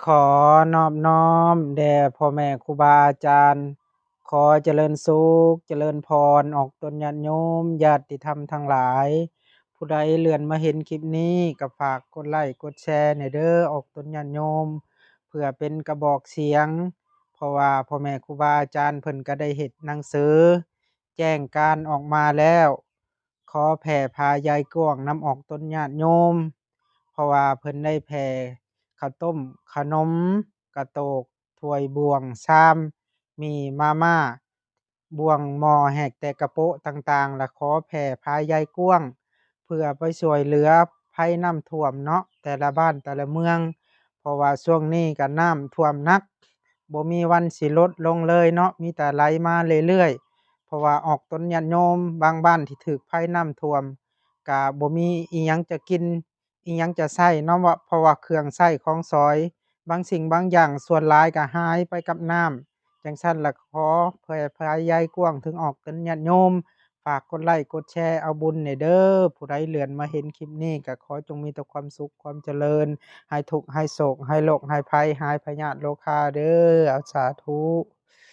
ขอนอบน้อมแด่พ่อแม่ครูบาอาจารย์ขอเจริญสุขเจริญพรออกตนญาติโยมญาติธรรมทั้งหลายผู้ใดเลื่อนมาเห็นคลิปนี้ก็ฝากกดไลค์กดแชร์หน่อยเด้อออกตนญาติโยมเพื่อเป็นกระบอกเสียงเพราะว่าพ่อแม่ครูบาอาจารย์เพิ่นก็ได้เฮ็ดหนังสือแจ้งการออกมาแล้วขอแผ่พายายกว้างนำออกตนญาติโยมเพราะว่าเพิ่นได้แผ่ ข้าวต้มขนมกะโตกถ้วยบวงชามมีมาม่าบ่วงหม้อแหกแต่กะโปะต่างๆและขอแผ่พายายกว้างเพื่อไปช่วยเหลือภัยน้ำท่วมเนาะแต่ละบ้านแต่ละเมืองเพราะว่าช่วงนี้ก็น้ำท่วมหนักบ่มีวันสิลดลงเลยเนาะมีแต่ไหลมาเรื่อยๆเพราะว่าออกตนญาติโยมบางบ้านที่ถูกภัยน้ำท่วมก็บ่มีอิหยังจะกิน อิหยังจะใช้เนาะว่าเพราะว่าเครื่องใช้ของสอยบางสิ่งบางอย่างส่วนหลายก็หายไปกับน้ำจังซั้นล่ะขอแผ่พายายกว้างถึงออกถึงญาติโยมฝากกดไลก์กดแชร์เอาบุญหน่อยเด้อผู้ใดเลื่อนมาเห็นคลิปนี้ก็ขอจงมีแต่ความสุขความเจริญหายทุกข์หายโศกหายโรคหายภัยหายพยาธิโรคาเด้อเอาสาธุ